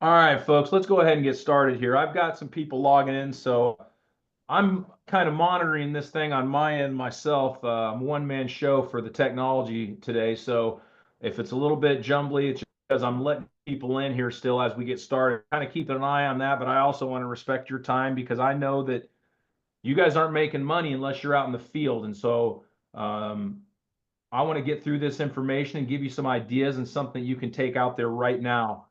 All right, folks, let's go ahead and get started here. I've got some people logging in, so I'm kind of monitoring this thing on my end myself. I'm a one-man show for the technology today, so if it's a little bit jumbly, it's because I'm letting people in here still as we get started. Kind of keeping an eye on that, but I also want to respect your time because I know that you guys aren't making money unless you're out in the field, and so um, I want to get through this information and give you some ideas and something you can take out there right now.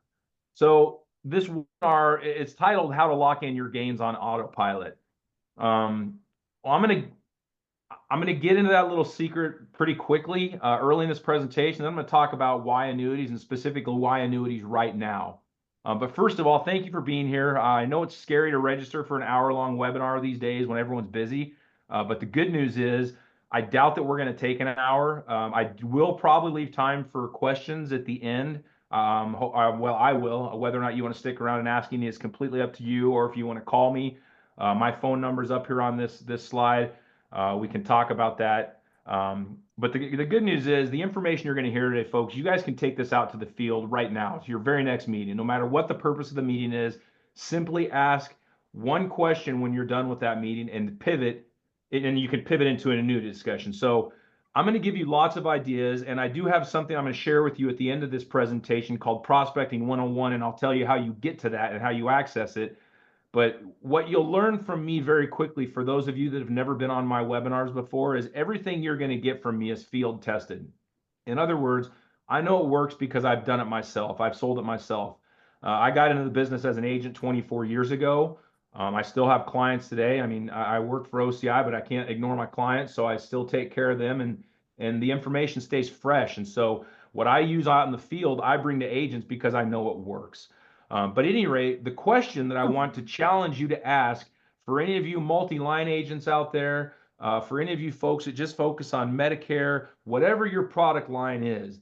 So this webinar, it's titled "How to Lock in Your Gains on Autopilot." Um, well, I'm gonna get into that little secret pretty quickly early in this presentation. Then I'm gonna talk about why annuities and specifically why annuities right now. But first of all, thank you for being here. I know it's scary to register for an hour-long webinar these days when everyone's busy. But the good news is I doubt that we're going to take an hour. I will probably leave time for questions at the end. Well, I will. Whether or not you want to stick around and ask any is completely up to you, or if you want to call me. My phone number is up here on this slide. We can talk about that. But the good news is the information you're going to hear today, folks, you guys can take this out to the field right now to your very next meeting. No matter what the purpose of the meeting is, simply ask one question when you're done with that meeting and pivot, and you can pivot into an annuity discussion. So I'm going to give you lots of ideas, and I do have something I'm going to share with you at the end of this presentation called Prospecting 101, and I'll tell you how you get to that and how you access it. But what you'll learn from me very quickly, for those of you that have never been on my webinars before, is everything you're going to get from me is field tested. In other words, I know it works because I've done it myself. I've sold it myself. I got into the business as an agent 24 years ago. I still have clients today. I mean, I work for OCI, but I can't ignore my clients, so I still take care of them, and the information stays fresh. And so what I use out in the field, I bring to agents because I know it works. But at any rate, the question that I want to challenge you to ask for any of you multi-line agents out there, for any of you folks that just focus on Medicare, whatever your product line is,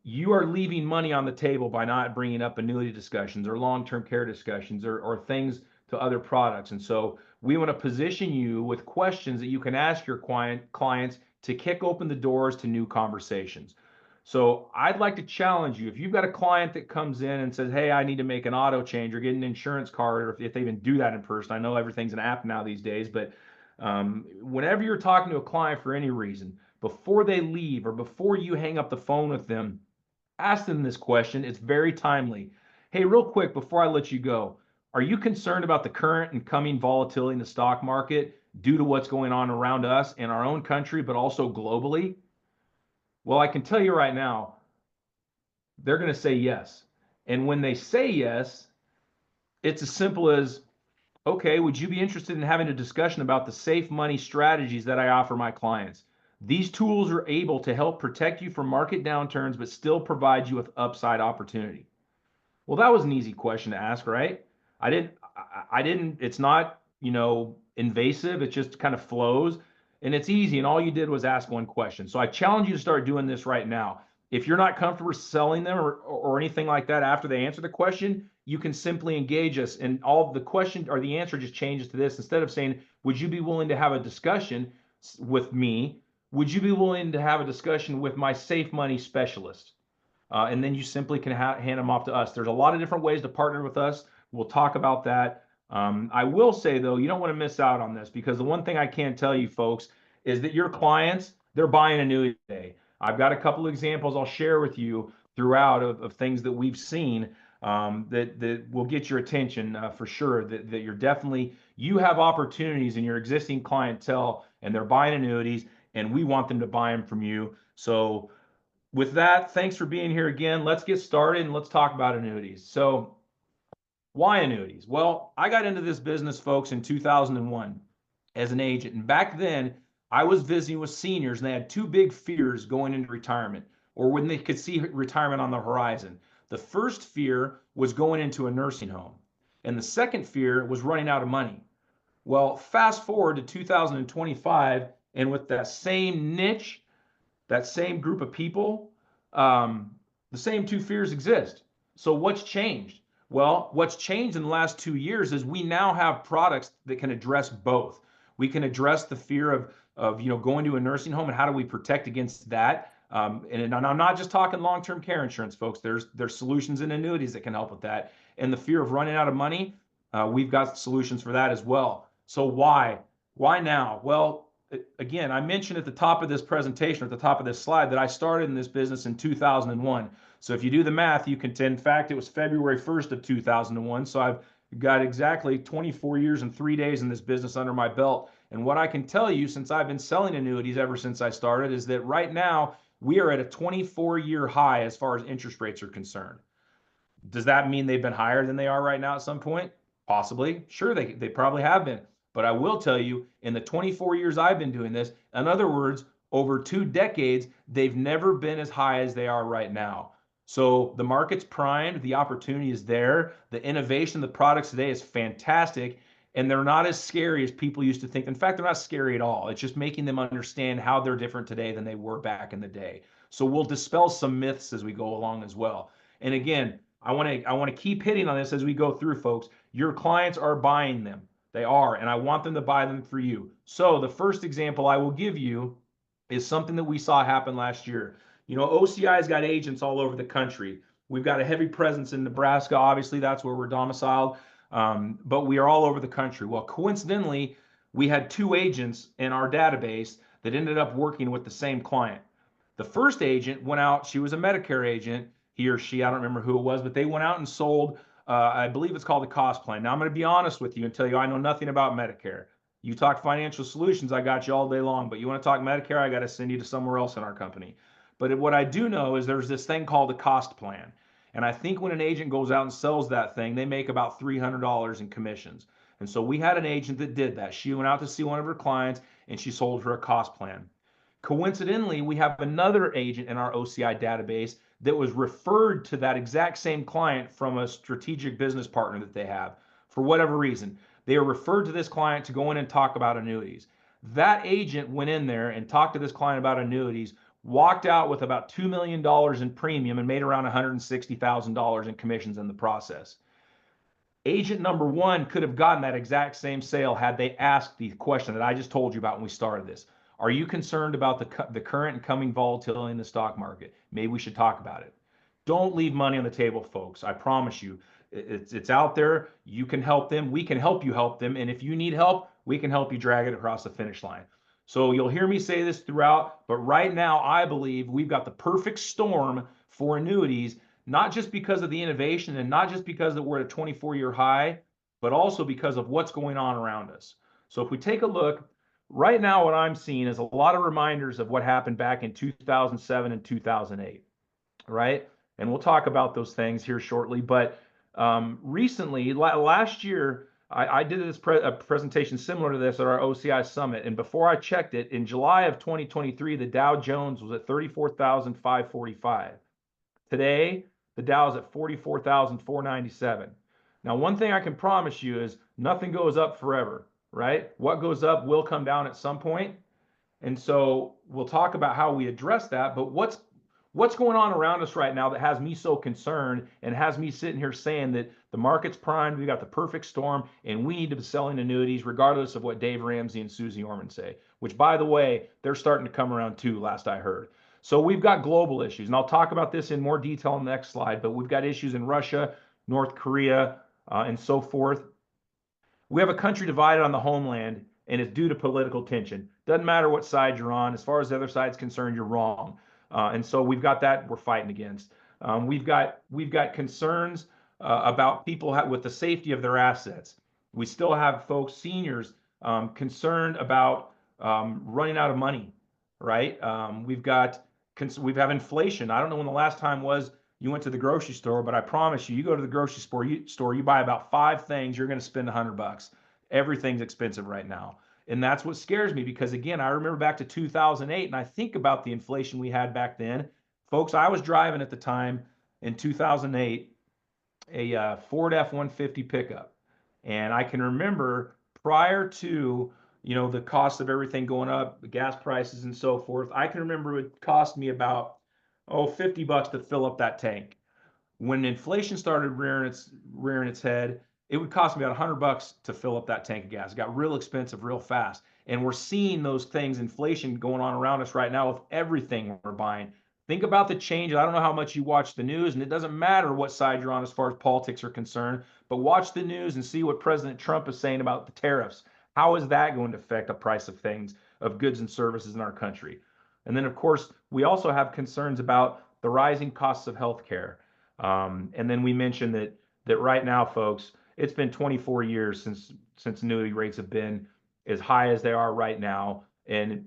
you are leaving money on the table by not bringing up annuity discussions or long-term care discussions or things to other products. And so we want to position you with questions that you can ask your clients to kick open the doors to new conversations. So I'd like to challenge you. If you've got a client that comes in and says, hey, I need to make an auto change or get an insurance card, or if they even do that in person, I know everything's an app now these days, but whenever you're talking to a client for any reason, before they leave or before you hang up the phone with them, ask them this question. It's very timely. Hey, real quick, before I let you go, are you concerned about the current and coming volatility in the stock market due to what's going on around us in our own country, but also globally? Well, I can tell you right now, they're going to say yes. And when they say yes, it's as simple as, okay, would you be interested in having a discussion about the safe money strategies that I offer my clients? These tools are able to help protect you from market downturns, but still provide you with upside opportunity. Well, that was an easy question to ask, right? I didn't, it's not, invasive. It just kind of flows and it's easy. And all you did was ask one question. So I challenge you to start doing this right now. If you're not comfortable selling them or anything like that after they answer the question, you can simply engage us. And all the question or the answer just changes to this. Instead of saying, would you be willing to have a discussion with me? Would you be willing to have a discussion with my safe money specialist? And then you simply can hand them off to us. There's a lot of different ways to partner with us. We'll talk about that. I will say, though, you don't want to miss out on this because the one thing I can tell you, folks, is that your clients, they're buying annuity today. I've got a couple of examples I'll share with you throughout of things that we've seen that will get your attention for sure. That you're definitely, you have opportunities in your existing clientele and they're buying annuities and we want them to buy them from you. So with that, thanks for being here again. Let's get started and let's talk about annuities. So why annuities? Well, I got into this business, folks, in 2001 as an agent. And back then, I was visiting with seniors and they had two big fears going into retirement or when they could see retirement on the horizon. The first fear was going into a nursing home. And the second fear was running out of money. Well, fast forward to 2025, and with that same niche, that same group of people, the same two fears exist. So what's changed? Well, what's changed in the last 2 years is we now have products that can address both. We can address the fear of going to a nursing home and how do we protect against that? And I'm not just talking long-term care insurance, folks. There's solutions in annuities that can help with that. And the fear of running out of money, we've got solutions for that as well. So why? Why now? Well, again, I mentioned at the top of this presentation, at the top of this slide, that I started in this business in 2001. So if you do the math, you can, in fact, it was February 1st of 2001. So I've got exactly 24 years and 3 days in this business under my belt. And what I can tell you, since I've been selling annuities ever since I started, is that right now we are at a 24-year high as far as interest rates are concerned. Does that mean they've been higher than they are right now at some point? Possibly. Sure, they probably have been. But I will tell you, in the 24 years I've been doing this, in other words, over 2 decades, they've never been as high as they are right now. So the market's primed, the opportunity is there, the innovation, the products today is fantastic, and they're not as scary as people used to think. In fact, they're not scary at all. It's just making them understand how they're different today than they were back in the day. So we'll dispel some myths as we go along as well. And again, I want to keep hitting on this as we go through, folks. Your clients are buying them. They are, and I want them to buy them for you. So the first example I will give you is something that we saw happen last year. You know, OCI's got agents all over the country. We've got a heavy presence in Nebraska. Obviously, that's where we're domiciled, but we are all over the country. Well, coincidentally, we had 2 agents in our database that ended up working with the same client. The first agent went out, she was a Medicare agent, he or she, I don't remember who it was, but they went out and sold, I believe it's called the cost plan. Now, I'm going to be honest with you and tell you I know nothing about Medicare. You talk financial solutions, I got you all day long, but you want to talk Medicare, I got to send you to somewhere else in our company. But what I do know is there's this thing called a cost plan. And I think when an agent goes out and sells that thing, they make about $300 in commissions. And so we had an agent that did that. She went out to see one of her clients and she sold her a cost plan. Coincidentally, we have another agent in our OCI database that was referred to that exact same client from a strategic business partner that they have. For whatever reason, they are referred to this client to go in and talk about annuities. That agent went in there and talked to this client about annuities, walked out with about $2 million in premium and made around $160,000 in commissions in the process. Agent number one could have gotten that exact same sale had they asked the question that I just told you about when we started this. Are you concerned about the current and coming volatility in the stock market? Maybe we should talk about it. Don't leave money on the table, folks. I promise you, it's out there. You can help them. We can help you help them. And if you need help, we can help you drag it across the finish line. So you'll hear me say this throughout, but right now I believe we've got the perfect storm for annuities, not just because of the innovation and not just because that we're at a 24-year high, but also because of what's going on around us. So if we take a look, right now what I'm seeing is a lot of reminders of what happened back in 2007 and 2008, right? And we'll talk about those things here shortly. But recently, last year, I did a presentation similar to this at our OCI Summit. And before I checked it, in July of 2023, the Dow Jones was at 34,545. Today, the Dow is at 44,497. Now, one thing I can promise you is nothing goes up forever, right? What goes up will come down at some point. And so we'll talk about how we address that. But what's going on around us right now that has me so concerned and has me sitting here saying that the market's primed, we got the perfect storm, and we need to be selling annuities regardless of what Dave Ramsey and Susie Orman say, which, by the way, they're starting to come around too, last I heard. So we've got global issues, and I'll talk about this in more detail on the next slide, but we've got issues in Russia, North Korea, and so forth. We have a country divided on the homeland, and it's due to political tension. Doesn't matter what side you're on. As far as the other side's concerned, you're wrong. And so we've got that we're fighting against. We've got concerns about people with the safety of their assets. We still have folks, seniors, concerned about running out of money, right? We have inflation. I don't know when the last time was you went to the grocery store, but I promise you, you go to the grocery store, you buy about 5 things, you're going to spend $100. Everything's expensive right now. And that's what scares me because, again, I remember back to 2008 and I think about the inflation we had back then. Folks, I was driving at the time in 2008 a Ford F-150 pickup. And I can remember prior to, the cost of everything going up, the gas prices and so forth, I can remember it would cost me about, $50 to fill up that tank. When inflation started rearing its head, it would cost me about $100 to fill up that tank of gas. It got real expensive real fast. And we're seeing those things, inflation going on around us right now with everything we're buying. Think about the change. I don't know how much you watch the news, and it doesn't matter what side you're on as far as politics are concerned, but watch the news and see what President Trump is saying about the tariffs. How is that going to affect the price of things, of goods and services in our country? And then, of course, we also have concerns about the rising costs of healthcare. And then we mentioned that right now, folks, it's been 24 years since annuity rates have been as high as they are right now, and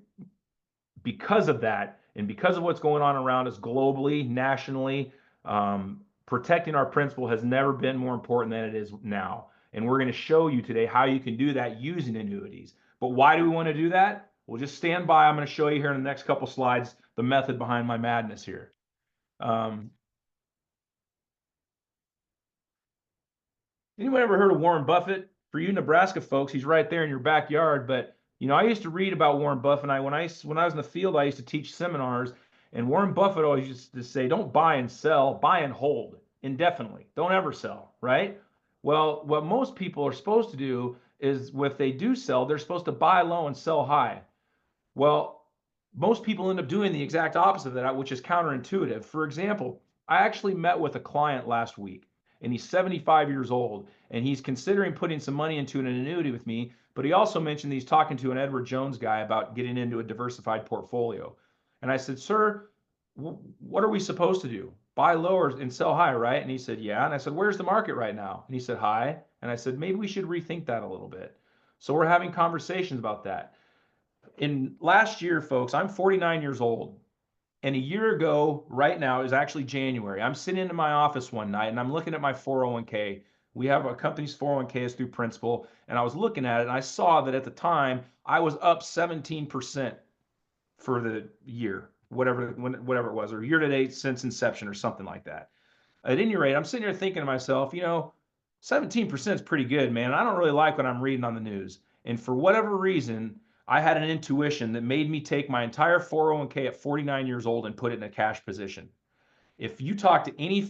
because of that, and because of what's going on around us globally, nationally, protecting our principal has never been more important than it is now. And we're going to show you today how you can do that using annuities. But why do we want to do that? Well, just stand by. I'm going to show you here in the next couple slides the method behind my madness here. Um, Anyone ever heard of Warren Buffett? For you Nebraska folks, he's right there in your backyard. But I used to read about Warren Buffett. When I was in the field, I used to teach seminars, and Warren Buffett always used to say, "Don't buy and sell, buy and hold indefinitely. Don't ever sell." Right? Well, what most people are supposed to do is, if they do sell, they're supposed to buy low and sell high. Well, most people end up doing the exact opposite of that, which is counterintuitive. For example, I actually met with a client last week, and he's 75 years old, and he's considering putting some money into an annuity with me, but he also mentioned he's talking to an Edward Jones guy about getting into a diversified portfolio. And I said, "Sir, what are we supposed to do? Buy lower and sell high, right?" And he said, "Yeah." And I said, "Where's the market right now?" And he said, "High." And I said, "Maybe we should rethink that a little bit." So we're having conversations about that. In last year, folks, I'm 49 years old. And a year ago, right now, is actually January. I'm sitting in my office one night and I'm looking at my 401k. We have a company's 401k is through Principal. And I was looking at it and I saw that at the time I was up 17% for the year, whatever it was, or year to date since inception or something like that. At any rate, I'm sitting here thinking to myself, 17% is pretty good, man. I don't really like what I'm reading on the news. And for whatever reason, I had an intuition that made me take my entire 401k at 49 years old and put it in a cash position. If you talk to any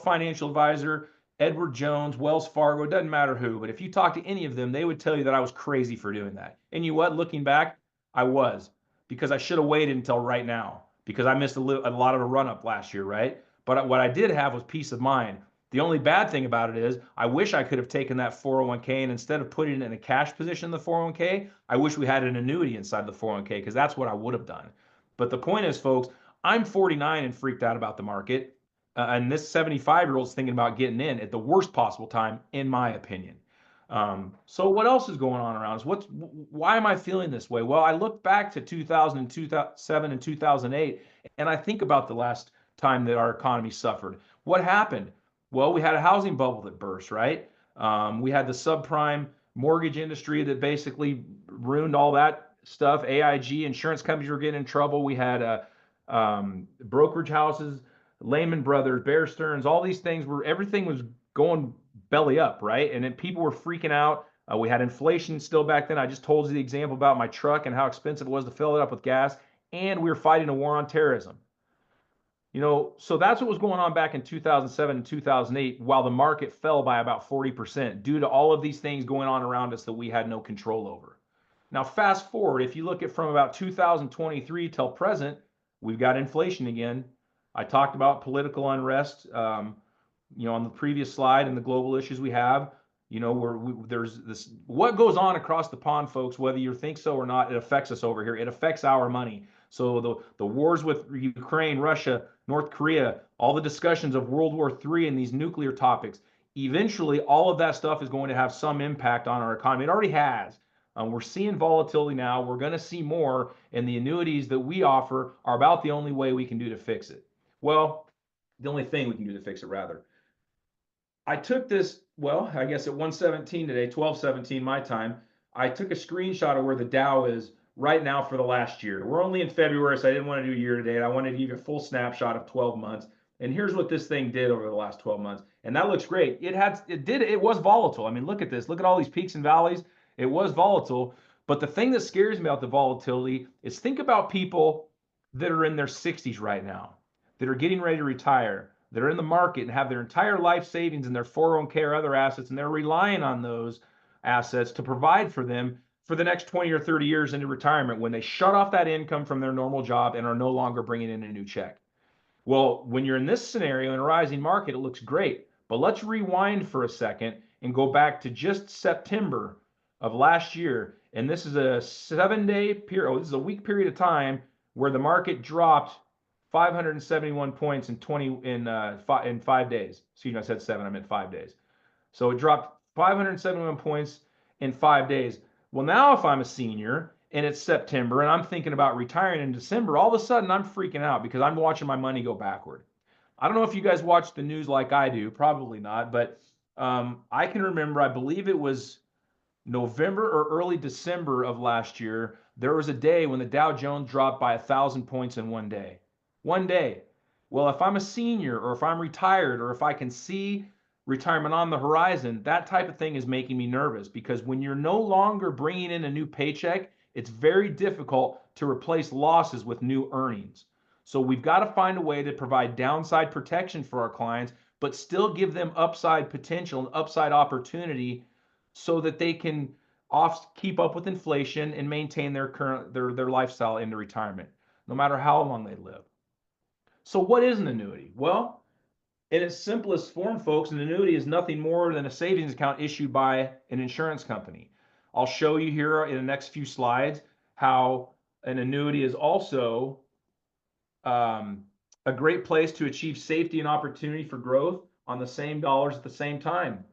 financial advisor, Edward Jones, Wells Fargo, it doesn't matter who, but if you talk to any of them, they would tell you that I was crazy for doing that. And you know what? Looking back, I was, because I should have waited until right now, because I missed a lot of a run up last year, right? But what I did have was peace of mind. The only bad thing about it is I wish I could have taken that 401k, and instead of putting it in a cash position in the 401k, I wish we had an annuity inside the 401k, because that's what I would have done. But the point is, folks, I'm 49 and freaked out about the market. And this 75-year-old is thinking about getting in at the worst possible time, in my opinion. So what else is going on around us? Why am I feeling this way? Well, I look back to 2007 and 2008, and I think about the last time that our economy suffered. What happened? Well, we had a housing bubble that burst, right? We had the subprime mortgage industry that basically ruined all that stuff. AIG, insurance companies were getting in trouble. We had brokerage houses, Lehman Brothers, Bear Stearns, all these things where everything was going belly up, right? And then people were freaking out. We had inflation still back then. I just told you the example about my truck and how expensive it was to fill it up with gas. And we were fighting a war on terrorism. So that's what was going on back in 2007 and 2008, while the market fell by about 40% due to all of these things going on around us that we had no control over. Now, fast forward, if you look at from about 2023 till present, we've got inflation again. I talked about political unrest, on the previous slide and the global issues we have. There's this, what goes on across the pond, folks, whether you think so or not, it affects us over here. It affects our money. So the wars with Ukraine, Russia, North Korea, all the discussions of World War III and these nuclear topics, eventually all of that stuff is going to have some impact on our economy. It already has. We're seeing volatility now. We're going to see more, and the annuities that we offer are about the only way we can do to fix it. Well, the only thing we can do to fix it, rather. I took this, well, I guess at 117 today, 12:17 my time. I took a screenshot of where the Dow is right now for the last year. We're only in February, so I didn't want to do year to date. I wanted to give you a full snapshot of 12 months. And here's what this thing did over the last 12 months. And that looks great. It was volatile. I mean, look at this. Look at all these peaks and valleys. It was volatile. But the thing that scares me about the volatility is, think about people that are in their 60s right now, that are getting ready to retire, that are in the market and have their entire life savings in their 401k or other assets, and they're relying on those assets to provide for them for the next 20 or 30 years into retirement, when they shut off that income from their normal job and are no longer bringing in a new check. Well, when you're in this scenario in a rising market, it looks great. But let's rewind for a second and go back to just September of last year. And this is a 7-day period. Oh, this is a week period of time where the market dropped 571 points in 5 days. Excuse me, I said 7. I meant 5 days. So it dropped 571 points in 5 days. Well, now if I'm a senior and it's September and I'm thinking about retiring in December, all of a sudden I'm freaking out because I'm watching my money go backward. I don't know if you guys watch the news like I do, probably not, but I can remember, I believe it was November or early December of last year, there was a day when the Dow Jones dropped by 1,000 points in one day. One day. Well, if I'm a senior or if I'm retired or if I can see retirement on the horizon, that type of thing is making me nervous because when you're no longer bringing in a new paycheck, it's very difficult to replace losses with new earnings. So we've got to find a way to provide downside protection for our clients, but still give them upside potential and upside opportunity so that they can keep up with inflation and maintain their lifestyle into retirement, no matter how long they live. So what is an annuity? Well, in its simplest form, folks, an annuity is nothing more than a savings account issued by an insurance company. I'll show you here in the next few slides how an annuity is also a great place to achieve safety and opportunity for growth on the same dollars at the same time.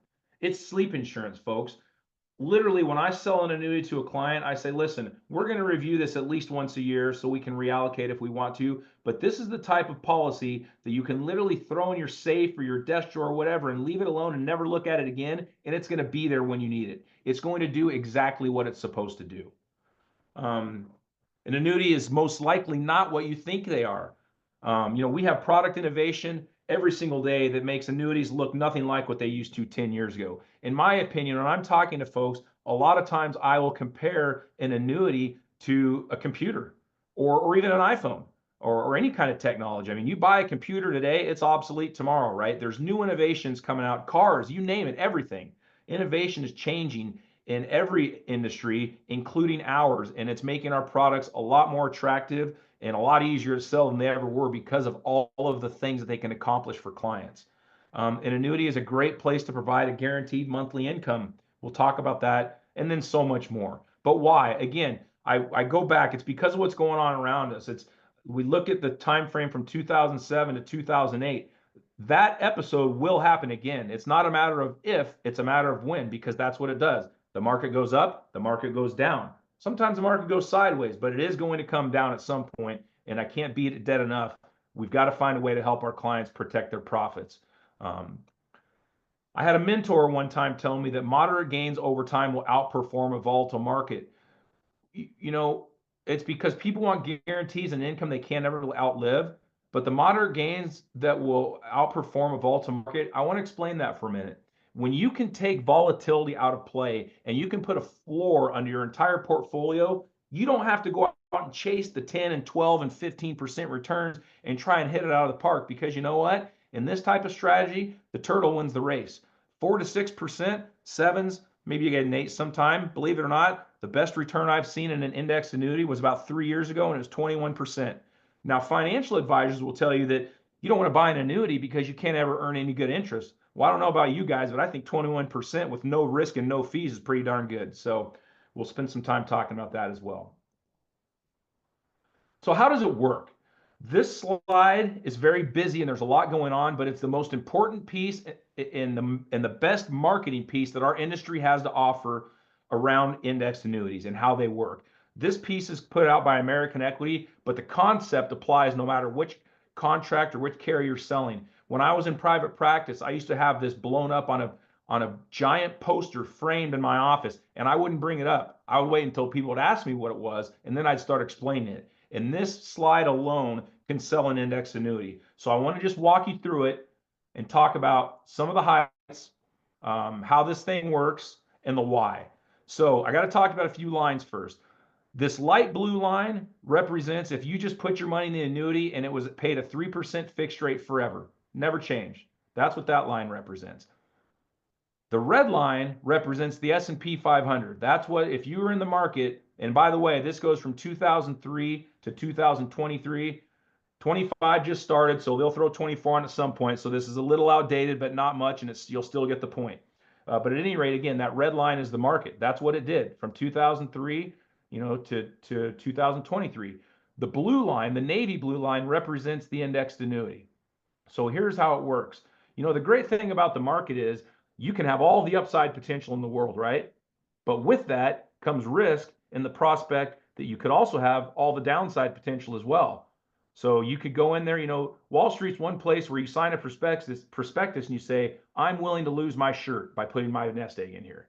It's sleep insurance, folks. Literally, when I sell an annuity to a client, I say, listen, we're going to review this at least once a year so we can reallocate if we want to. But this is the type of policy that you can literally throw in your safe or your desk drawer or whatever and leave it alone and never look at it again. And it's going to be there when you need it. It's going to do exactly what it's supposed to do. An annuity is most likely not what you think they are. We have product innovation every single day that makes annuities look nothing like what they used to 10 years ago. In my opinion, when I'm talking to folks, a lot of times I will compare an annuity to a computer or even an iPhone or any kind of technology. I mean, you buy a computer today, it's obsolete tomorrow, right? There's new innovations coming out, cars, you name it, everything. Innovation is changing in every industry, including ours, and it's making our products a lot more attractive and a lot easier to sell than they ever were because of all of the things that they can accomplish for clients. An annuity is a great place to provide a guaranteed monthly income. We'll talk about that and then so much more. But why? Again, I go back. It's because of what's going on around us. We look at the time frame from 2007 to 2008. That episode will happen again. It's not a matter of if, it's a matter of when, because that's what it does. The market goes up, the market goes down. Sometimes the market goes sideways, but it is going to come down at some point, and I can't beat it dead enough. We've got to find a way to help our clients protect their profits. I had a mentor one time tell me that moderate gains over time will outperform a volatile market. You know, it's because people want guarantees and income they can't ever outlive. But the moderate gains that will outperform a volatile market, I want to explain that for a minute. When you can take volatility out of play and you can put a floor under your entire portfolio, you don't have to go out and chase the 10 and 12 and 15% returns and try and hit it out of the park because you know what? In this type of strategy, the turtle wins the race. 4 to 6%, sevens, maybe you get an 8 sometime. Believe it or not, the best return I've seen in an index annuity was about 3 years ago, and it was 21%. Now, financial advisors will tell you that you don't want to buy an annuity because you can't ever earn any good interest. Well, I don't know about you guys, but I think 21% with no risk and no fees is pretty darn good. So we'll spend some time talking about that as well. So how does it work? This slide is very busy and there's a lot going on, but it's the most important piece and the best marketing piece that our industry has to offer around indexed annuities and how they work. This piece is put out by American Equity, but the concept applies no matter which contract or which carrier you're selling. When I was in private practice, I used to have this blown up on a giant poster framed in my office, and I wouldn't bring it up. I would wait until people would ask me what it was, and then I'd start explaining it. And this slide alone can sell an index annuity. So I want to just walk you through it and talk about some of the highlights, how this thing works, and the why. So I got to talk about a few lines first. This light blue line represents if you just put your money in the annuity and it was paid a 3% fixed rate forever, never changed. That's what that line represents. The red line represents the S&P 500. That's what, if you were in the market, and by the way, this goes from 2003 to 2023, 25 just started, so they'll throw 24 on at some point. So this is a little outdated, but not much, and you'll still get the point. But at any rate, again, that red line is the market. That's what it did from 2003, to 2023. The blue line, the navy blue line, represents the indexed annuity. So here's how it works. The great thing about the market is you can have all the upside potential in the world, right? But with that comes risk and the prospect that you could also have all the downside potential as well. So you could go in there, Wall Street's one place where you sign a prospectus and you say, I'm willing to lose my shirt by putting my nest egg in here.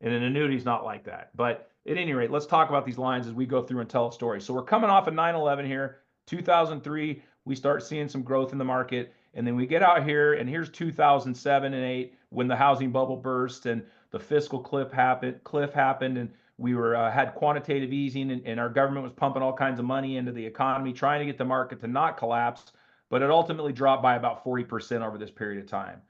And an annuity is not like that. But at any rate, let's talk about these lines as we go through and tell a story. So we're coming off of 9/11 here, 2003. We start seeing some growth in the market. And then we get out here, and here's 2007 and 8 when the housing bubble burst and the fiscal cliff happened, and we had quantitative easing, and our government was pumping all kinds of money into the economy, trying to get the market to not collapse, but it ultimately dropped by about 40% over this period of time.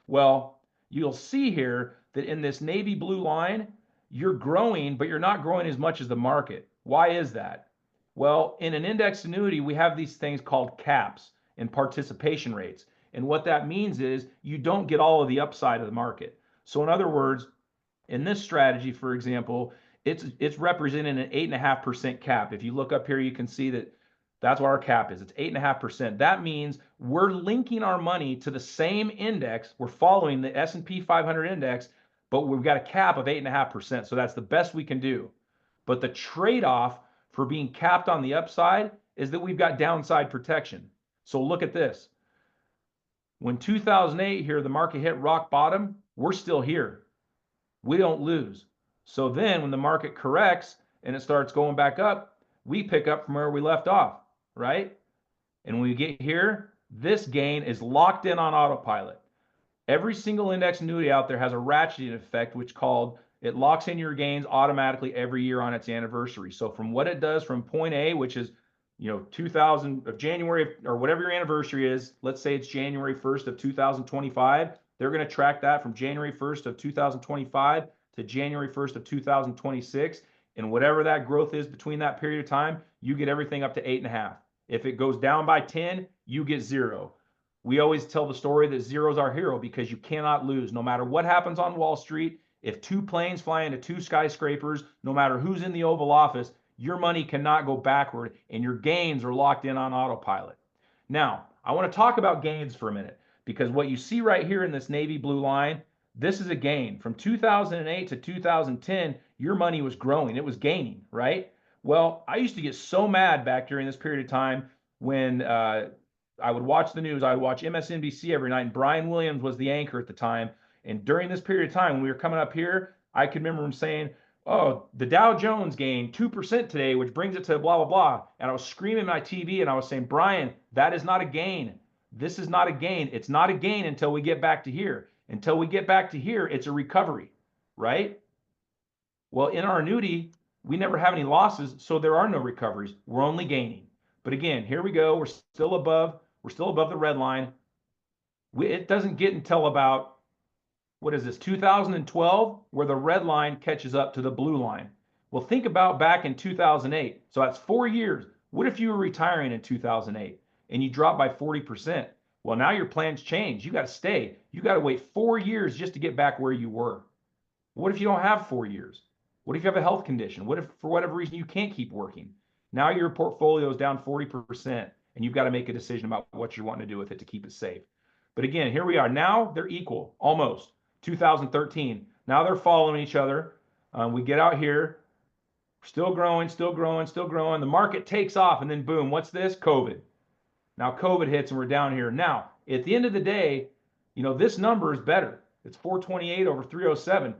Well, you'll see here that in this navy blue line, you're growing, but you're not growing as much as the market. Why is that? Well, in an indexed annuity, we have these things called caps and participation rates. And what that means is you don't get all of the upside of the market. So in other words, in this strategy, for example, it's representing an 8.5% cap. If you look up here, you can see that that's what our cap is. It's 8.5%. That means we're linking our money to the same index. We're following the S&P 500 index, but we've got a cap of 8.5%. So that's the best we can do. But the trade-off for being capped on the upside is that we've got downside protection. So look at this. When 2008 here, the market hit rock bottom, we're still here. We don't lose. So then when the market corrects and it starts going back up, we pick up from where we left off, right? And when we get here, this gain is locked in on autopilot. Every single index annuity out there has a ratcheting effect, which called it locks in your gains automatically every year on its anniversary. So from what it does from point A, which is 2000 of January or whatever your anniversary is, let's say it's January 1st of 2025, they're going to track that from January 1st of 2025 to January 1st of 2026. And whatever that growth is between that period of time, you get everything up to 8.5. If it goes down by 10, you get 0. We always tell the story that 0 is our hero because you cannot lose. No matter what happens on Wall Street, if 2 planes fly into 2 skyscrapers, no matter who's in the Oval Office, your money cannot go backward and your gains are locked in on autopilot. Now, I want to talk about gains for a minute because what you see right here in this navy blue line, this is a gain. From 2008 to 2010, your money was growing. It was gaining, right? Well, I used to get so mad back during this period of time when I would watch the news. I would watch MSNBC every night, and Brian Williams was the anchor at the time. And during this period of time, when we were coming up here, I could remember him saying, oh, the Dow Jones gained 2% today, which brings it to blah, blah, blah. And I was screaming at my TV and I was saying, Brian, that is not a gain. This is not a gain. It's not a gain until we get back to here. Until we get back to here, it's a recovery, right? Well, in our annuity, we never have any losses, so there are no recoveries. We're only gaining. But again, here we go. We're still above the red line. It doesn't get until about, what is this, 2012, where the red line catches up to the blue line. Well, think about back in 2008. So that's 4 years. What if you were retiring in 2008 and you dropped by 40%? Well, now your plans change. You got to stay. You got to wait 4 years just to get back where you were. What if you don't have 4 years? What if you have a health condition? What if for whatever reason you can't keep working? Now your portfolio is down 40% and you've got to make a decision about what you're wanting to do with it to keep it safe. But again, here we are. Now they're equal, almost. 2013. Now they're following each other. We get out here, still growing, still growing, still growing. The market takes off, and then boom, what's this? COVID. Now COVID hits, and we're down here. Now, at the end of the day, this number is better. It's 428 over 307.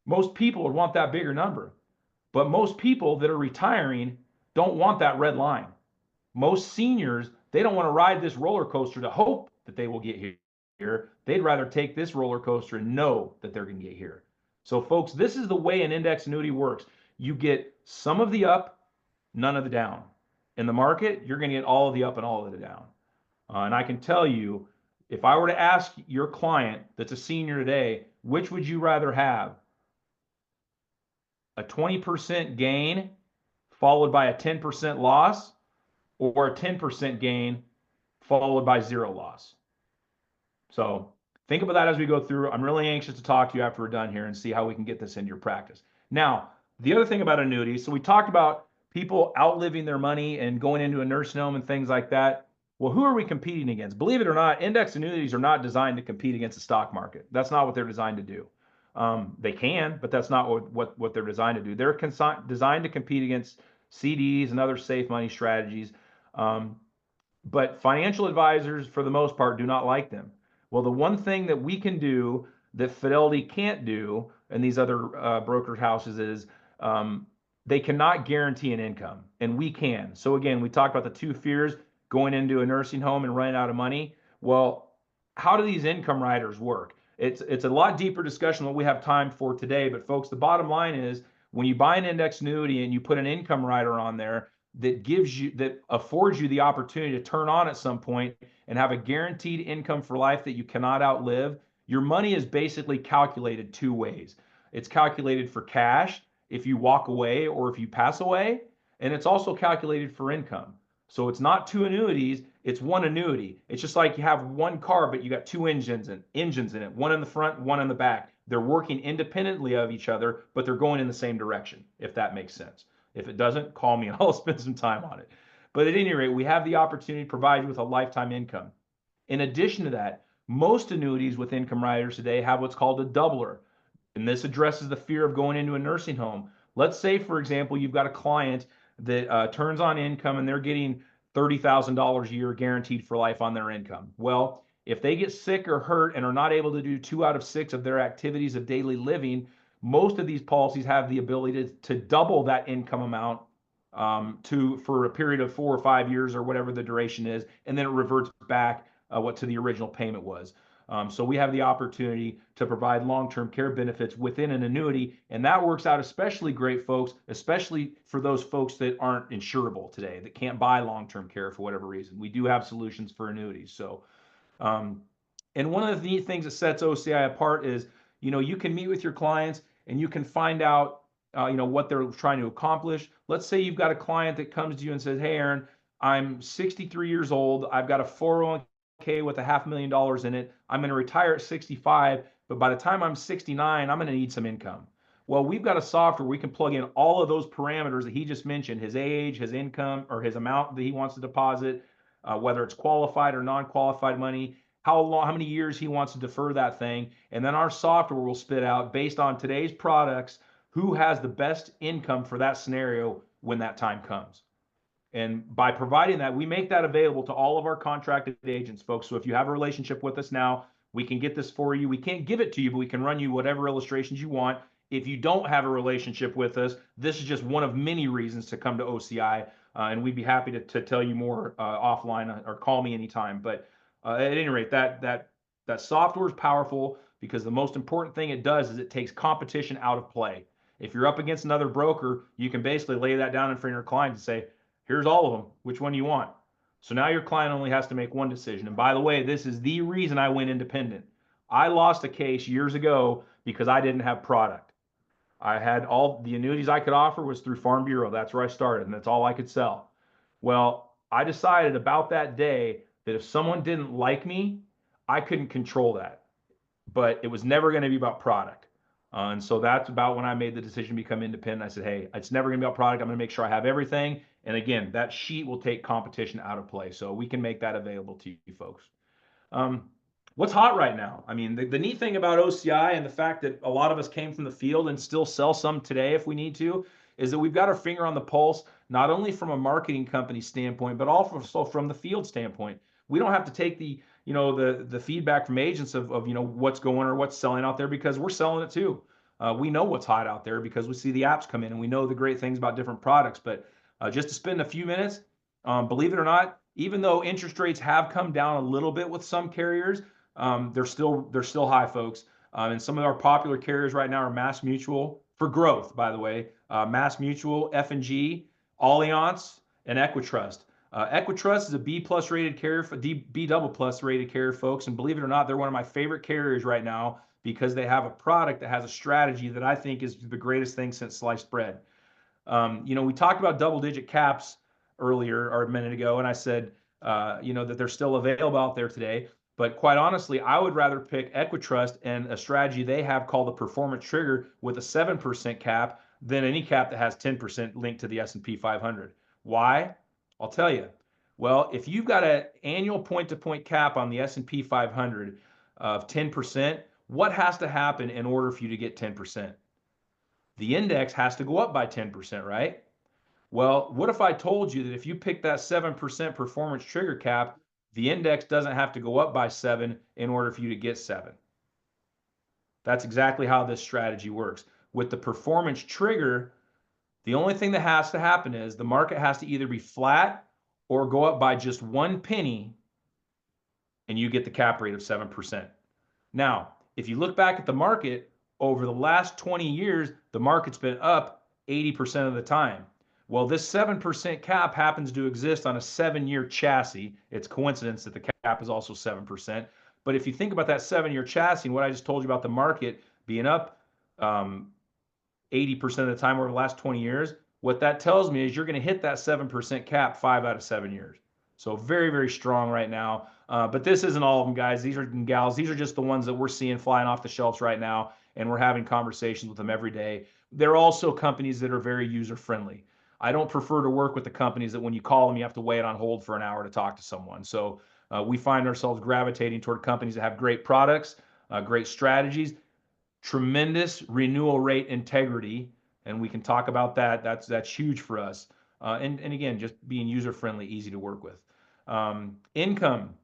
Most people would want that bigger number, but most people that are retiring don't want that red line. Most seniors, they don't want to ride this roller coaster to hope that they will get here. They'd rather take this roller coaster and know that they're going to get here. So folks, this is the way an index annuity works. You get some of the up, none of the down. In the market, you're going to get all of the up and all of the down. And I can tell you, if I were to ask your client that's a senior today, which would you rather have? A 20% gain followed by a 10% loss, or a 10% gain followed by 0 loss. So think about that as we go through. I'm really anxious to talk to you after we're done here and see how we can get this into your practice. Now, the other thing about annuities, so we talked about people outliving their money and going into a nursing home and things like that. Well, who are we competing against? Believe it or not, index annuities are not designed to compete against the stock market. That's not what they're designed to do. They can, but that's not what they're designed to do. They're designed to compete against CDs and other safe money strategies. But financial advisors, for the most part, do not like them. Well, the one thing that we can do that Fidelity can't do and these other broker houses is they cannot guarantee an income, and we can. So again, we talked about the two fears: going into a nursing home and running out of money. Well, how do these income riders work? It's a lot deeper discussion than we have time for today. But folks, the bottom line is when you buy an index annuity and you put an income rider on there, that affords you the opportunity to turn on at some point and have a guaranteed income for life that you cannot outlive. Your money is basically calculated two ways. It's calculated for cash if you walk away or if you pass away, and it's also calculated for income. So it's not two annuities, it's one annuity. It's just like you have one car, but you got two engines in it, one in the front, one in the back. They're working independently of each other, but they're going in the same direction, if that makes sense. If it doesn't, call me and I'll spend some time on it. But at any rate, we have the opportunity to provide you with a lifetime income. In addition to that, most annuities with income riders today have what's called a doubler. And this addresses the fear of going into a nursing home. Let's say, for example, you've got a client that turns on income and they're getting $30,000 a year guaranteed for life on their income. Well, if they get sick or hurt and are not able to do 2 out of 6 of their activities of daily living, most of these policies have the ability to double that income amount for a period of 4 or 5 years or whatever the duration is, and then it reverts back what to the original payment was. So we have the opportunity to provide long-term care benefits within an annuity, and that works out especially great, folks, especially for those folks that aren't insurable today, that can't buy long-term care for whatever reason. We do have solutions for annuities. So, and one of the neat things that sets OCI apart is, you can meet with your clients and you can find out, what they're trying to accomplish. Let's say you've got a client that comes to you and says, "Hey, Aaron, I'm 63 years old. I've got a 401k with $500,000 in it. I'm going to retire at 65, but by the time I'm 69, I'm going to need some income." Well, we've got a software we can plug in all of those parameters that he just mentioned: his age, his income, or his amount that he wants to deposit, whether it's qualified or non-qualified money, how many years he wants to defer that thing, and then our software will spit out, based on today's products, who has the best income for that scenario when that time comes. And by providing that, we make that available to all of our contracted agents, folks. So if you have a relationship with us now, we can get this for you. We can't give it to you, but we can run you whatever illustrations you want. If you don't have a relationship with us, this is just one of many reasons to come to OCI, and we'd be happy to tell you more offline, or call me anytime. But at any rate, that software is powerful because the most important thing it does is it takes competition out of play. If you're up against another broker, you can basically lay that down in front of your client and say, "Here's all of them. Which one do you want?" So now your client only has to make one decision. And by the way, this is the reason I went independent. I lost a case years ago because I didn't have product. I had all the annuities I could offer was through Farm Bureau. That's where I started, and that's all I could sell. Well, I decided about that day that if someone didn't like me, I couldn't control that. But it was never going to be about product. And so that's about when I made the decision to become independent. I said, "Hey, it's never going to be about product. I'm going to make sure I have everything." And again, that sheet will take competition out of play. So we can make that available to you folks. What's hot right now? I mean, the neat thing about OCI and the fact that a lot of us came from the field and still sell some today if we need to, is that we've got our finger on the pulse, not only from a marketing company standpoint, but also from the field standpoint. We don't have to take the feedback from agents of what's going or what's selling out there, because we're selling it too. We know what's hot out there because we see the apps come in and we know the great things about different products. But just to spend a few minutes, believe it or not, even though interest rates have come down a little bit with some carriers, they're still high, folks. And some of our popular carriers right now are Mass Mutual, for growth, by the way, Mass Mutual, F&G, Allianz, and Equitrust. Equitrust is a B plus rated carrier, B double plus rated carrier, folks. And believe it or not, they're one of my favorite carriers right now because they have a product that has a strategy that I think is the greatest thing since sliced bread. We talked about double digit caps earlier or a minute ago, and I said, that they're still available out there today. But quite honestly, I would rather pick Equitrust and a strategy they have called the Performance Trigger with a 7% cap than any cap that has 10% linked to the S&P 500. Why? I'll tell you. Well, if you've got an annual point-to-point cap on the S&P 500 of 10%, what has to happen in order for you to get 10%? The index has to go up by 10%, right? Well, what if I told you that if you pick that 7% performance trigger cap, the index doesn't have to go up by 7 in order for you to get 7? That's exactly how this strategy works. With the performance trigger, the only thing that has to happen is the market has to either be flat or go up by just 1 penny, and you get the cap rate of 7%. Now, if you look back at the market over the last 20 years, the market's been up 80% of the time. Well, this 7% cap happens to exist on a 7-year chassis. It's coincidence that the cap is also 7%. But if you think about that 7-year chassis and what I just told you about the market being up 80% of the time over the last 20 years, what that tells me is you're going to hit that 7% cap 5 out of 7 years. So very, very strong right now. But this isn't all of them, guys. These are gals. These are just the ones that we're seeing flying off the shelves right now, and we're having conversations with them every day. They're also companies that are very user-friendly. I don't prefer to work with the companies that when you call them, you have to wait on hold for an hour to talk to someone. So we find ourselves gravitating toward companies that have great products, great strategies, tremendous renewal rate integrity, and we can talk about that. That's huge for us. And again, just being user-friendly, easy to work with. Income.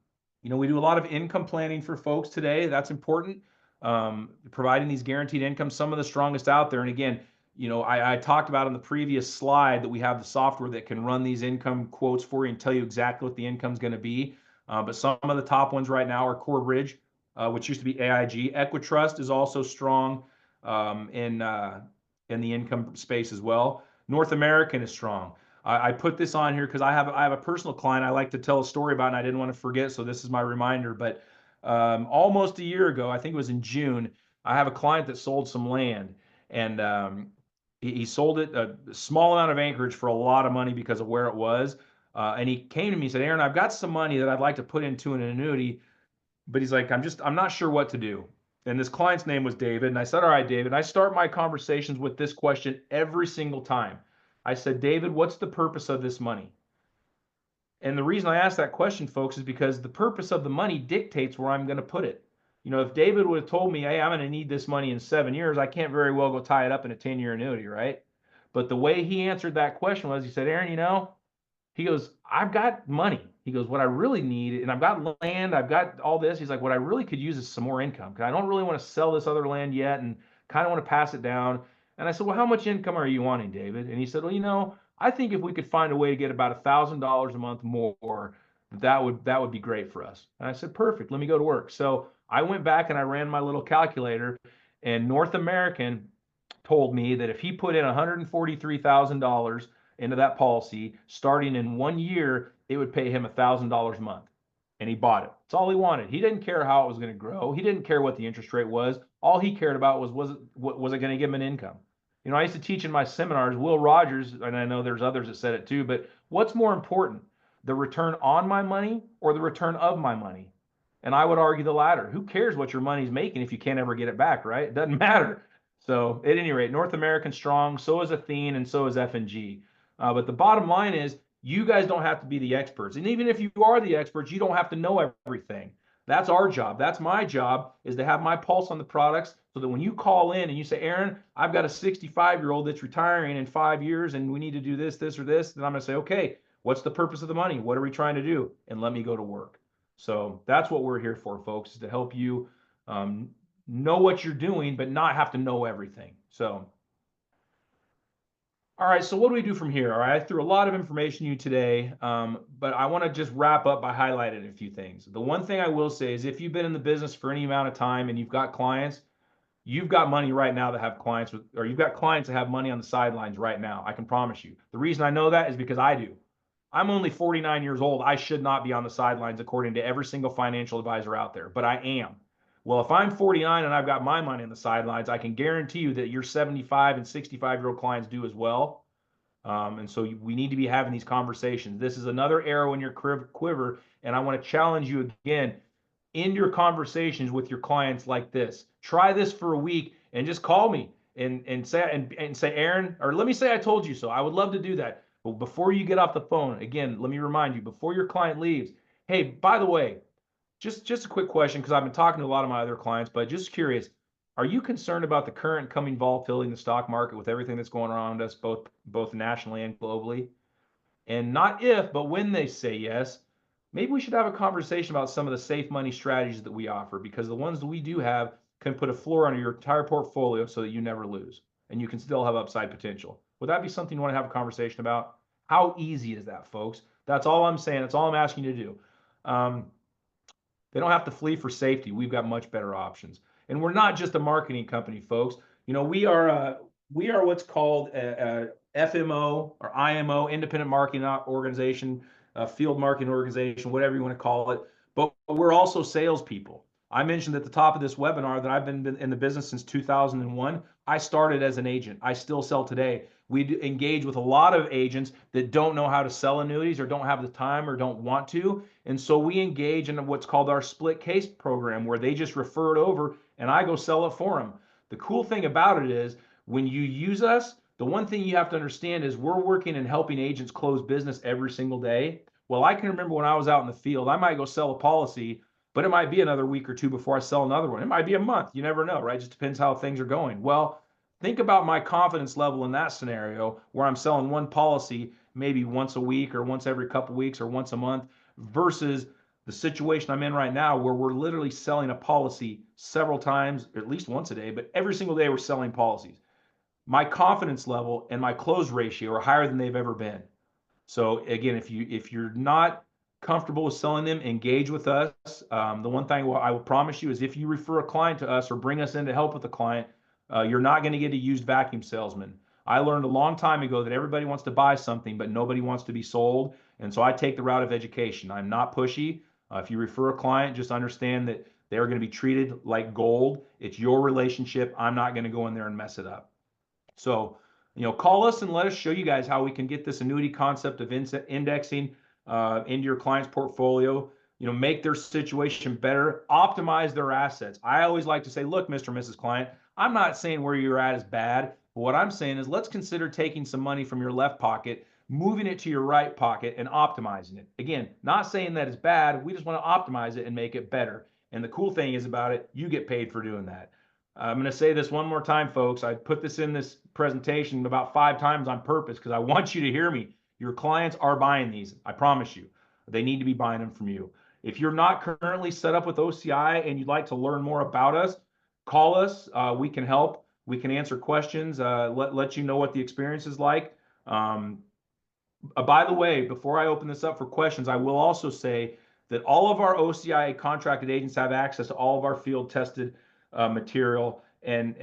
We do a lot of income planning for folks today. That's important. Providing these guaranteed incomes, some of the strongest out there. And again, I talked about on the previous slide that we have the software that can run these income quotes for you and tell you exactly what the income's going to be. But some of the top ones right now are Core Bridge, which used to be AIG. Equitrust is also strong in the income space as well. North American is strong. I put this on here because I have a personal client I like to tell a story about, and I didn't want to forget, so this is my reminder. But almost a year ago, I think it was in June, I have a client that sold some land, and he sold it a small amount of acreage for a lot of money because of where it was. And he came to me and said, Aaron, I've got some money that I'd like to put into an annuity, but he's like, I'm not sure what to do. And this client's name was David. And I said, all right, David. And I start my conversations with this question every single time. I said, David, what's the purpose of this money? And the reason I ask that question, folks, is because the purpose of the money dictates where I'm going to put it. If David would have told me, hey, I'm going to need this money in 7 years, I can't very well go tie it up in a 10-year annuity, right? But the way he answered that question was, he said, Aaron, he goes, I've got money. He goes, what I really need, and I've got land, I've got all this. He's like, what I really could use is some more income because I don't really want to sell this other land yet and kind of want to pass it down. And I said, well, how much income are you wanting, David? And he said, well, I think if we could find a way to get about $1,000 a month more, that would be great for us. And I said, perfect, let me go to work. So I went back and I ran my little calculator, and North American told me that if he put in $143,000 into that policy, starting in 1 year, it would pay him $1,000 a month. And he bought it. That's all he wanted. He didn't care how it was going to grow. He didn't care what the interest rate was. All he cared about was it going to give him an income? I used to teach in my seminars, Will Rogers, and I know there's others that said it too, but what's more important, the return on my money or the return of my money? And I would argue the latter. Who cares what your money's making if you can't ever get it back, right? It doesn't matter. So at any rate, North American strong, so is Athene, and so is F&G. But the bottom line is, you guys don't have to be the experts. And even if you are the experts, you don't have to know everything. That's our job. That's my job, is to have my pulse on the products so that when you call in and you say, Aaron, I've got a 65-year-old that's retiring in 5 years and we need to do this, this, or this, then I'm going to say, okay, what's the purpose of the money? What are we trying to do? And let me go to work. So that's what we're here for, folks, is to help you know what you're doing, but not have to know everything. So, all right, so what do we do from here? All right, I threw a lot of information to you today, but I want to just wrap up by highlighting a few things. The one thing I will say is if you've been in the business for any amount of time and you've got clients, you've got money right now to have clients with, or you've got clients that have money on the sidelines right now. I can promise you. The reason I know that is because I do. I'm only 49 years old. I should not be on the sidelines according to every single financial advisor out there, but I am. Well, if I'm 49 and I've got my money on the sidelines, I can guarantee you that your 75 and 65-year-old clients do as well. And so we need to be having these conversations. This is another arrow in your quiver, and I want to challenge you again in your conversations with your clients like this. Try this for a week and just call me and say, Aaron, or let me say I told you so. I would love to do that. But before you get off the phone, again, let me remind you, before your client leaves, hey, by the way, just a quick question, because I've been talking to a lot of my other clients, but just curious, are you concerned about the current coming volatility in the stock market with everything that's going on around us, both nationally and globally? And not if, but when they say yes, maybe we should have a conversation about some of the safe money strategies that we offer, because the ones that we do have can put a floor on your entire portfolio so that you never lose and you can still have upside potential. Would that be something you want to have a conversation about? How easy is that, folks? That's all I'm saying. That's all I'm asking you to do. Um, they don't have to flee for safety. We've got much better options. And we're not just a marketing company, folks. You know, we are what's called a FMO or IMO, independent marketing organization, field marketing organization, whatever you want to call it. But we're also salespeople. I mentioned at the top of this webinar that I've been in the business since 2001. I started as an agent. I still sell today. We engage with a lot of agents that don't know how to sell annuities or don't have the time or don't want to. And so we engage in what's called our split case program, where they just refer it over and I go sell it for them. The cool thing about it is when you use us, the one thing you have to understand is we're working and helping agents close business every single day. Well, I can remember when I was out in the field, I might go sell a policy, but it might be another week or two before I sell another one. It might be a month. You never know, right? It just depends how things are going. Well, think about my confidence level in that scenario where I'm selling one policy maybe once a week or once every couple of weeks or once a month versus the situation I'm in right now where we're literally selling a policy several times, at least once a day, but every single day we're selling policies. My confidence level and my close ratio are higher than they've ever been. So again, if you're not comfortable with selling them, engage with us. The one thing I will promise you is if you refer a client to us or bring us in to help with a client, you're not going to get a used vacuum salesman. I learned a long time ago that everybody wants to buy something, but nobody wants to be sold. And so I take the route of education. I'm not pushy. If you refer a client, just understand that they're going to be treated like gold. It's your relationship. I'm not going to go in there and mess it up. So, call us and let us show you guys how we can get this annuity concept of indexing into your client's portfolio, make their situation better, optimize their assets. I always like to say, look, Mr. and Mrs. Client, I'm not saying where you're at is bad, but what I'm saying is let's consider taking some money from your left pocket, moving it to your right pocket and optimizing it. Again, not saying that it's bad. We just want to optimize it and make it better. And the cool thing is about it, you get paid for doing that. I'm going to say this one more time, folks. I put this in this presentation about 5 times on purpose because I want you to hear me. Your clients are buying these. I promise you. They need to be buying them from you. If you're not currently set up with OCI and you'd like to learn more about us, call us. We can help. We can answer questions, let you know what the experience is like. By the way, before I open this up for questions, I will also say that all of our OCI contracted agents have access to all of our field tested material and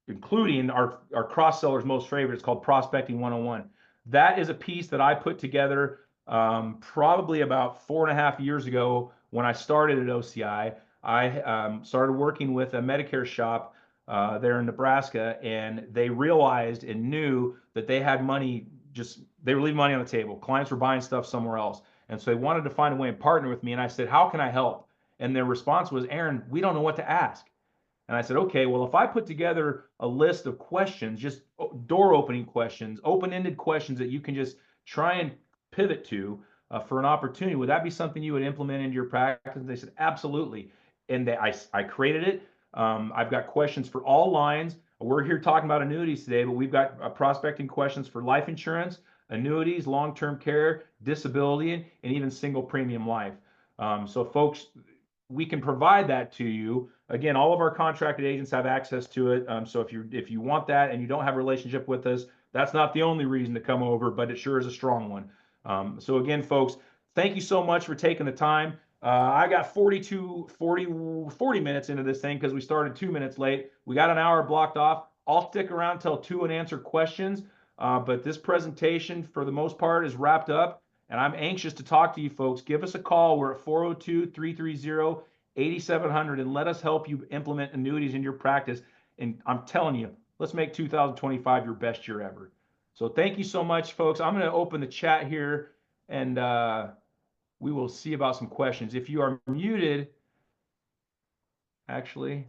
including our cross sellers most favorite. It's called Prospecting 101. That is a piece that I put together probably about 4.5 years ago when I started at OCI. I started working with a Medicare shop there in Nebraska, and they realized and knew that they had money, just they were leaving money on the table. Clients were buying stuff somewhere else. And so they wanted to find a way and partner with me. And I said, how can I help? And their response was, Aaron, we don't know what to ask. And I said, okay, well, if I put together a list of questions, just door opening questions, open-ended questions that you can just try and pivot to for an opportunity, would that be something you would implement into your practice? And they said, absolutely. And I created it. I've got questions for all lines. We're here talking about annuities today, but we've got prospecting questions for life insurance, annuities, long-term care, disability, and even single premium life. So folks, we can provide that to you. Again, all of our contracted agents have access to it. So if you want that and you don't have a relationship with us, that's not the only reason to come over, but it sure is a strong one. So again, folks, thank you so much for taking the time. I got 40 minutes into this thing because we started 2 minutes late. We got an hour blocked off. I'll stick around till 2 and answer questions. But this presentation, for the most part, is wrapped up. And I'm anxious to talk to you folks. Give us a call. We're at 402-330-8700 and let us help you implement annuities in your practice. And I'm telling you, let's make 2025 your best year ever. So thank you so much, folks. I'm going to open the chat here, and we will see about some questions. If you are muted, actually,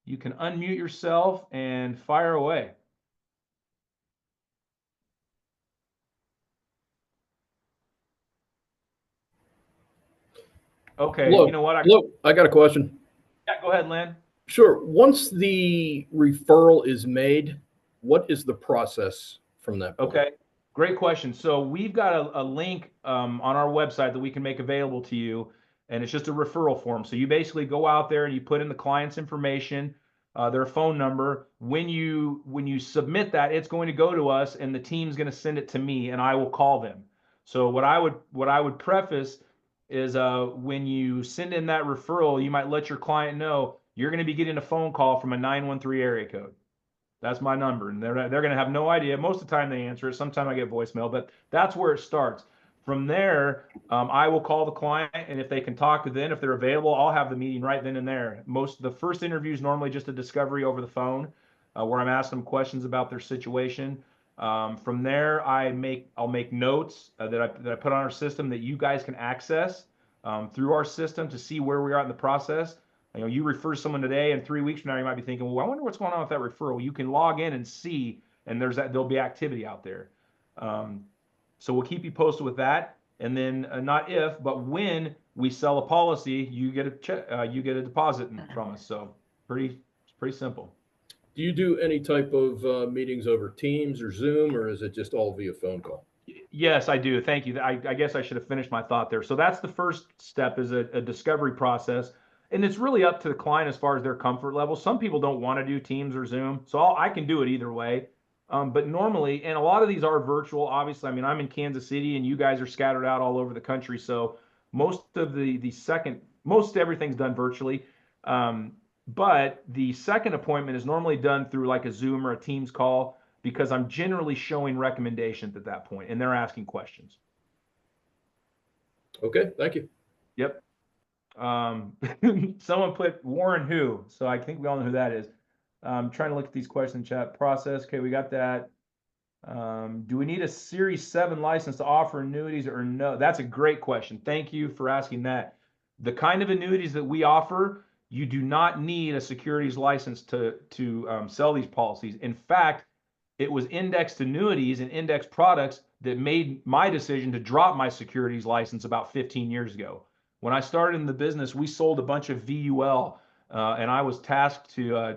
you can unmute yourself and fire away. Okay, you know what? Look, I got a question. Yeah, go ahead, Lynn. Sure. Once the referral is made, what is the process from that point? Okay, great question. So we've got a link on our website that we can make available to you, and it's just a referral form. So you basically go out there and you put in the client's information, their phone number. When you submit that, it's going to go to us, and the team's going to send it to me, and I will call them. So what I would preface is when you send in that referral, you might let your client know you're going to be getting a phone call from a 913 area code. That's my number, and they're going to have no idea. Most of the time they answer it. Sometimes I get voicemail, but that's where it starts. From there, I will call the client, and if they can talk then, if they're available, I'll have the meeting right then and there. The first interview is normally just a discovery over the phone, where I'm asking them questions about their situation. From there, I'll make notes that I put on our system that you guys can access through our system to see where we are in the process. You refer someone today, and 3 weeks from now, you might be thinking, well, I wonder what's going on with that referral. You can log in and see, and there'll be activity out there. So we'll keep you posted with that. And then not if, but when we sell a policy, you get a check, you get a deposit from us. So it's pretty simple. Do you do any type of meetings over Teams or Zoom, or is it just all via phone call? Yes, I do. Thank you. I guess I should have finished my thought there. So that's the first step is a discovery process. And it's really up to the client as far as their comfort level. Some people don't want to do Teams or Zoom, so I can do it either way. But normally, and a lot of these are virtual, obviously. I mean, I'm in Kansas City and you guys are scattered out all over the country. So most everything's done virtually. But the second appointment is normally done through like a Zoom or a Teams call because I'm generally showing recommendations at that point and they're asking questions. Okay, thank you. Yep. Someone put Warren who, so I think we all know who that is. I'm trying to look at these questions in chat process. Okay, we got that. Do we need a Series 7 license to offer annuities or no? That's a great question. Thank you for asking that. The kind of annuities that we offer, you do not need a securities license to sell these policies. In fact, it was indexed annuities and index products that made my decision to drop my securities license about 15 years ago. When I started in the business, we sold a bunch of VUL, and I was tasked to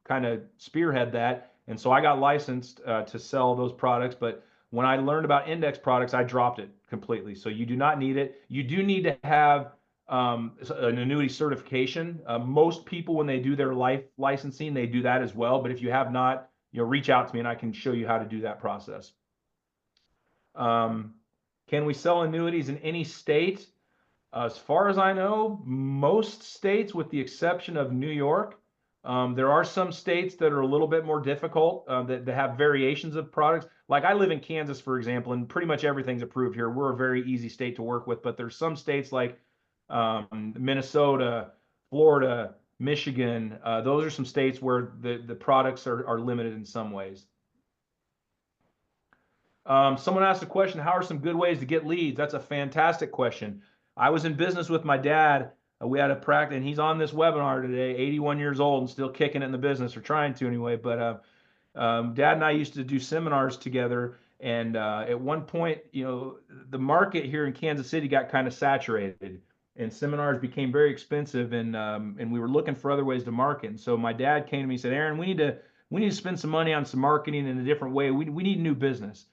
kind of spearhead that. And so I got licensed to sell those products. But when I learned about index products, I dropped it completely. So you do not need it. You do need to have an annuity certification. Most people, when they do their life licensing, they do that as well. But if you have not, reach out to me and I can show you how to do that process. Can we sell annuities in any state? As far as I know, most states, with the exception of New York, there are some states that are a little bit more difficult that have variations of products. Like I live in Kansas, for example, and pretty much everything's approved here. We're a very easy state to work with, but there's some states like Minnesota, Florida, Michigan. Those are some states where the products are limited in some ways. Someone asked a question, how are some good ways to get leads? That's a fantastic question. I was in business with my dad. We had a practice, and he's on this webinar today, 81 years old and still kicking it in the business, or trying to anyway. But Dad and I used to do seminars together. And at one point, the market here in Kansas City got kind of saturated, and seminars became very expensive, and we were looking for other ways to market. And so my dad came to me and said, Aaron, we need to spend some money on some marketing in a different way. We need new business.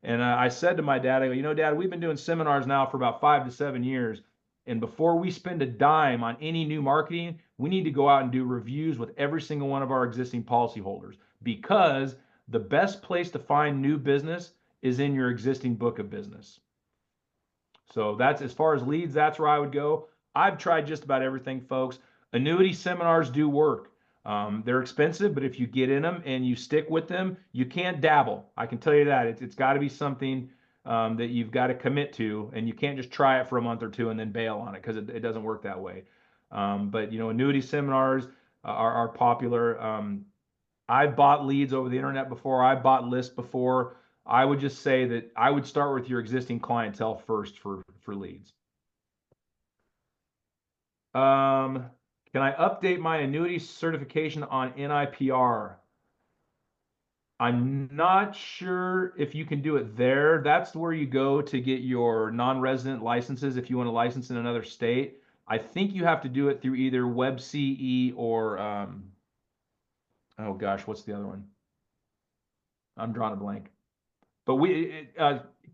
And I said to my dad, I go, Dad, we've been doing seminars now for about 5 to 7 years. And before we spend a dime on any new marketing, we need to go out and do reviews with every single one of our existing policyholders, because the best place to find new business is in your existing book of business. So that's, as far as leads, that's where I would go. I've tried just about everything, folks. Annuity seminars do work. They're expensive, but if you get in them and you stick with them, you can't dabble. I can tell you that. It's got to be something that you've got to commit to, and you can't just try it for a month or two and then bail on it, because it doesn't work that way. But annuity seminars are popular. I've bought leads over the internet before. I've bought lists before. I would just say that I would start with your existing clientele first for leads. Can I update my annuity certification on NIPR? I'm not sure if you can do it there. That's where you go to get your non-resident licenses if you want to license in another state. I think you have to do it through either WebCE or oh gosh, what's the other one? I'm drawing a blank. But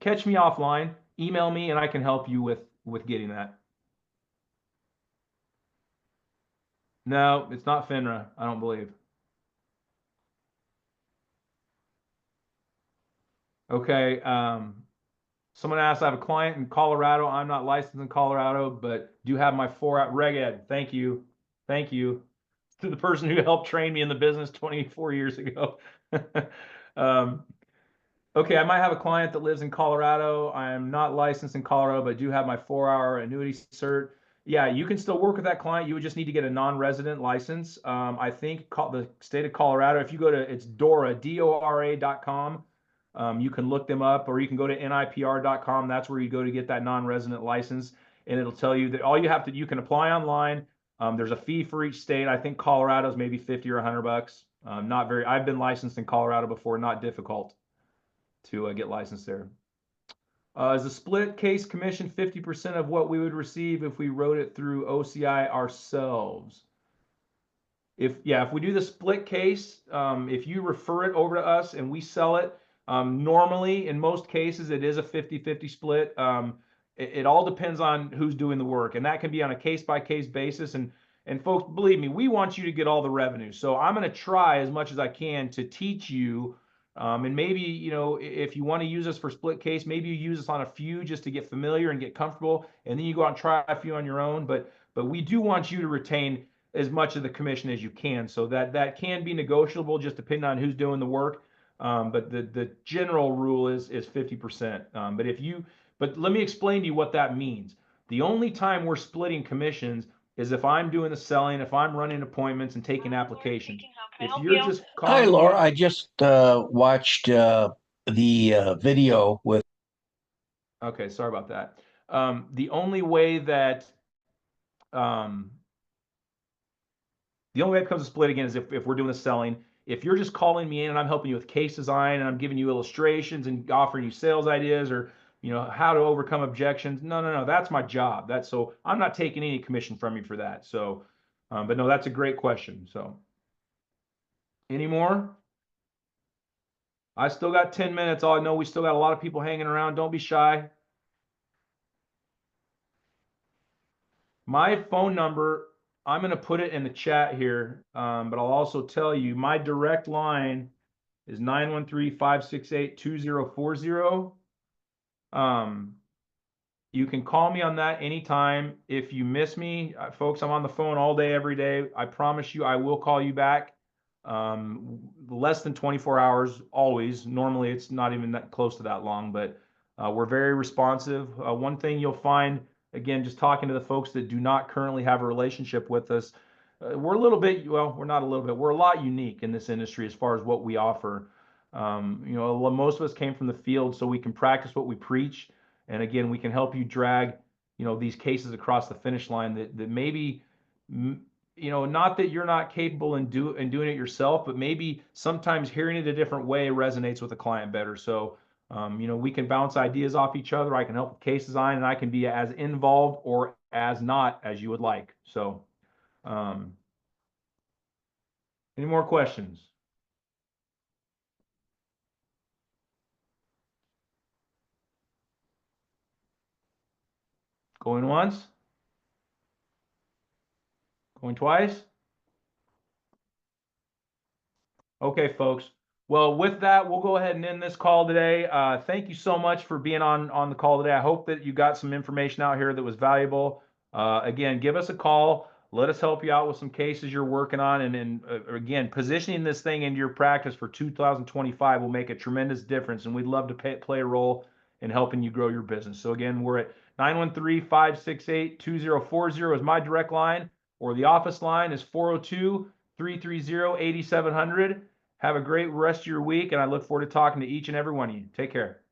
catch me offline, email me, and I can help you with getting that. No, it's not FINRA, I don't believe. Okay, someone asked, I have a client in Colorado. I'm not licensed in Colorado, but do have my 4 out Reg Ed. Thank you. Thank you to the person who helped train me in the business 24 years ago. um, okay, I might have a client that lives in Colorado. I'm not licensed in Colorado, but do have my 4-hour annuity cert. Yeah, you can still work with that client. You would just need to get a non-resident license. I think the state of Colorado, if you go to, it's DORA, DORA.com. You can look them up, or you can go to NIPR.com. That's where you go to get that non-resident license. And it'll tell you that all you have to, you can apply online. There's a fee for each state. I think Colorado's maybe 50 or $100. Not very, I've been licensed in Colorado before, not difficult to get licensed there. Is the split case commission 50% of what we would receive if we wrote it through OCI ourselves? If we do the split case, if you refer it over to us and we sell it, normally in most cases it is a 50-50 split. It all depends on who's doing the work, and that can be on a case-by-case basis. And folks, believe me, we want you to get all the revenue. So I'm going to try as much as I can to teach you. And maybe, if you want to use us for split case, maybe you use us on a few just to get familiar and get comfortable, and then you go out and try a few on your own. But we do want you to retain as much of the commission as you can. So that can be negotiable just depending on who's doing the work. But the general rule is 50%. But let me explain to you what that means. The only time we're splitting commissions is if I'm doing the selling, if I'm running appointments and taking applications. If you're just calling. Hi, Laura. I just watched the video with. Okay, sorry about that. The only way that the only way it becomes a split again is if we're doing the selling. If you're just calling me in and I'm helping you with case design and I'm giving you illustrations and offering you sales ideas or how to overcome objections, no, that's my job. So I'm not taking any commission from you for that. So, but no, that's a great question. So, any more? I still got 10 minutes. I know we still got a lot of people hanging around. Don't be shy. My phone number, I'm going to put it in the chat here, but I'll also tell you my direct line is 913-568-2040. You can call me on that anytime. If you miss me, folks, I'm on the phone all day, every day. I promise you I will call you back. Less than 24 hours, always. Normally, it's not even that close to that long, but we're very responsive. One thing you'll find, again, just talking to the folks that do not currently have a relationship with us, we're a little bit, well, we're not a little bit, we're a lot unique in this industry as far as what we offer. Most of us came from the field, so we can practice what we preach. And again, we can help you drag, these cases across the finish line that maybe, not that you're not capable in doing it yourself, but maybe sometimes hearing it a different way resonates with the client better. So, we can bounce ideas off each other. I can help with case design, and I can be as involved or as not as you would like. So, any more questions? Going once? Going twice? Okay, folks. Well, with that, we'll go ahead and end this call today. Thank you so much for being on the call today. I hope that you got some information out here that was valuable. Again, give us a call. Let us help you out with some cases you're working on. And again, positioning this thing into your practice for 2025 will make a tremendous difference. And we'd love to play a role in helping you grow your business. So again, we're at 913-568-2040 is my direct line, or the office line is 402-330-8700. Have a great rest of your week, and I look forward to talking to each and every one of you. Take care.